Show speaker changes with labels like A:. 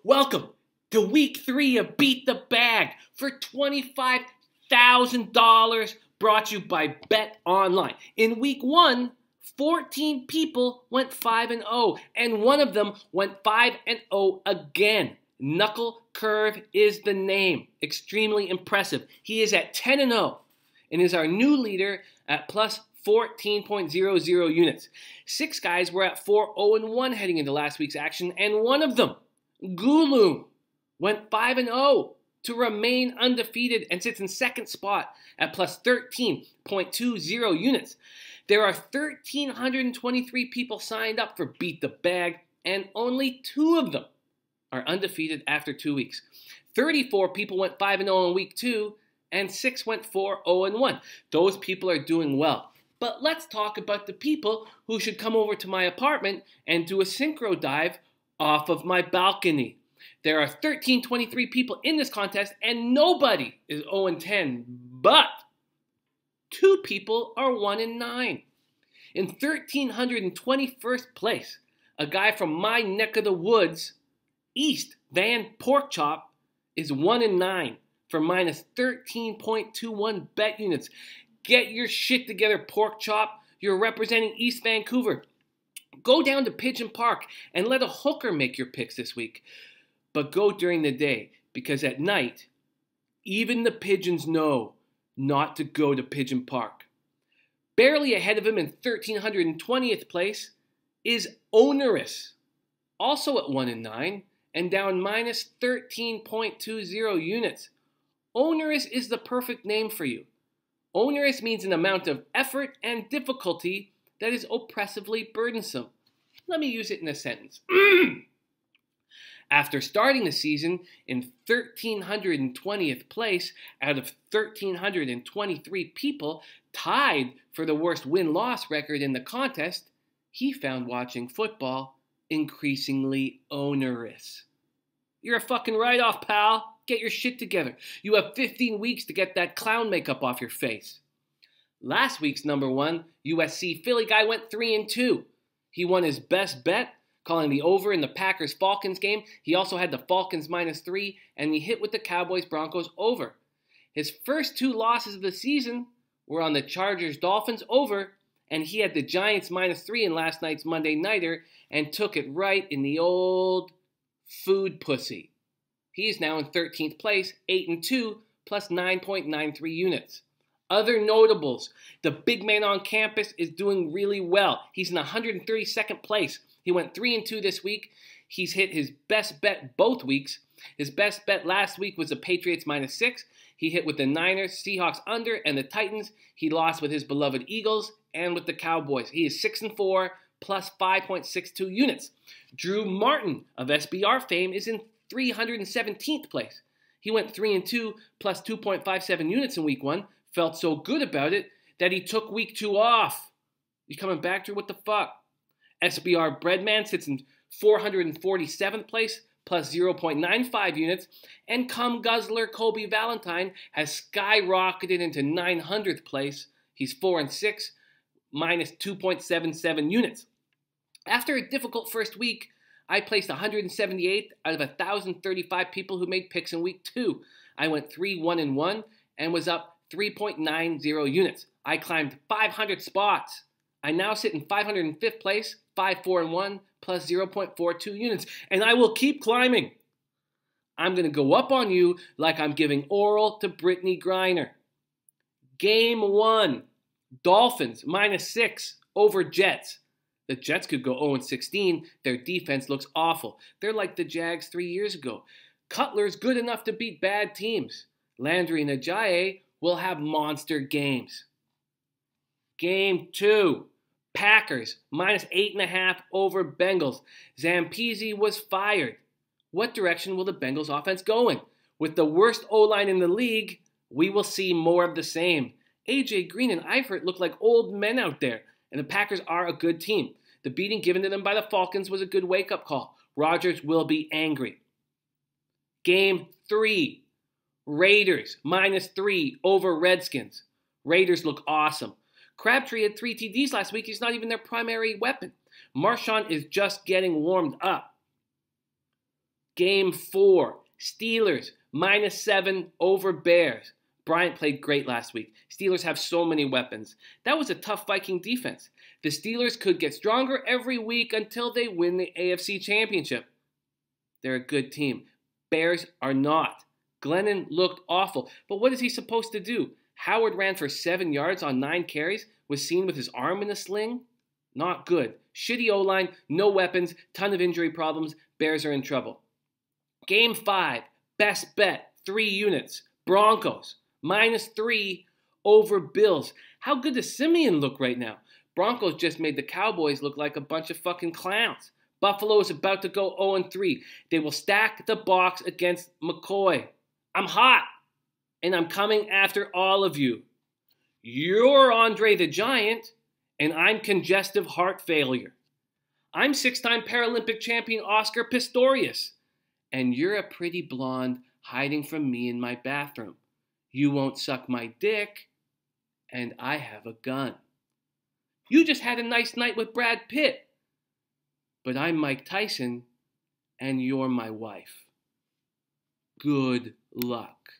A: Welcome to week 3 of Beat the Bag for $25,000 brought to you by Bet Online. In week 1, 14 people went 5-0 and one of them went 5-0 again. Knuckle Curve is the name. Extremely impressive. He is at 10-0 and is our new leader at plus 14.00 units. 6 guys were at 4-0-1 heading into last week's action, and one of them, Gulu, went 5-0 to remain undefeated and sits in second spot at plus 13.20 units. There are 1,323 people signed up for Beat the Bag, and only 2 of them are undefeated after 2 weeks. 34 people went 5-0 in week 2, and 6 went 4-0-1. Those people are doing well. But let's talk about the people who should come over to my apartment and do a synchro dive off of my balcony. There are 1,323 people in this contest, and nobody is 0-10, but 2 people are 1-9. In 1,321st place, a guy from my neck of the woods, East Van Porkchop, is 1-9 for minus 13.21 bet units. Get your shit together, Porkchop. You're representing East Vancouver. Go down to Pigeon Park and let a hooker make your picks this week. But go during the day, because at night, even the pigeons know not to go to Pigeon Park. Barely ahead of him in 1,320th place is Onerous, also at 1-9 and down minus 13.20 units. Onerous is the perfect name for you. Onerous means an amount of effort and difficulty that is oppressively burdensome. Let me use it in a sentence. After starting the season in 1,320th place out of 1,323 people tied for the worst win-loss record in the contest, he found watching football increasingly onerous. You're a fucking write-off, pal. Get your shit together. You have 15 weeks to get that clown makeup off your face. Last week's number 1 USC Philly guy went 3-2. He won his best bet, calling the over in the Packers-Falcons game. He also had the Falcons -3, and he hit with the Cowboys-Broncos over. His first 2 losses of the season were on the Chargers-Dolphins over, and he had the Giants -3 in last night's Monday Nighter and took it right in the old food pussy. He is now in 13th place, 8-2, plus 9.93 units. Other notables, the big man on campus is doing really well. He's in 132nd place. He went 3-2 this week. He's hit his best bet both weeks. His best bet last week was the Patriots -6. He hit with the Niners, Seahawks under, and the Titans. He lost with his beloved Eagles and with the Cowboys. He is 6-4, plus 5.62 units. Drew Martin of SBR fame is in 317th place. He went 3-2, plus 2.57 units in week 1. Felt so good about it that he took week 2 off. You coming back, Drew? What the fuck? SBR Breadman sits in 447th place, plus 0.95 units. And Cum Guzzler Kobe Valentine has skyrocketed into 900th place. He's 4-6, minus 2.77 units. After a difficult first week, I placed 178th out of 1,035 people who made picks in week 2. I went 3-1-1 and was up 3.90 units. I climbed 500 spots. I now sit in 505th place, 5-4-1, plus 0.42 units. And I will keep climbing. I'm going to go up on you like I'm giving oral to Brittany Griner. Game 1, Dolphins -6 over Jets. The Jets could go 0-16. Their defense looks awful. They're like the Jags 3 years ago. Cutler's good enough to beat bad teams. Landry and Ajayi will have monster games. Game 2, Packers -8.5 over Bengals. Zampese was fired. What direction will the Bengals offense go in? With the worst O-line in the league, we will see more of the same. AJ Green and Eifert look like old men out there, and the Packers are a good team. The beating given to them by the Falcons was a good wake-up call. Rodgers will be angry. Game 3, Raiders -3 over Redskins. Raiders look awesome. Crabtree had 3 TDs last week. He's not even their primary weapon. Marshawn is just getting warmed up. Game 4, Steelers -7 over Bears. Bryant played great last week. Steelers have so many weapons. That was a tough Viking defense. The Steelers could get stronger every week until they win the AFC Championship. They're a good team. Bears are not. Glennon looked awful, but what is he supposed to do? Howard ran for 7 yards on 9 carries, was seen with his arm in a sling. Not good. Shitty O-line, no weapons, ton of injury problems. Bears are in trouble. Game 5, best bet, 3 units. Broncos, -3 over Bills. How good does Simeon look right now? Broncos just made the Cowboys look like a bunch of fucking clowns. Buffalo is about to go 0-3. They will stack the box against McCoy. I'm hot, and I'm coming after all of you. You're Andre the Giant, and I'm congestive heart failure. I'm 6-time Paralympic champion Oscar Pistorius, and you're a pretty blonde hiding from me in my bathroom. You won't suck my dick, and I have a gun. You just had a nice night with Brad Pitt, but I'm Mike Tyson, and you're my wife. Good luck.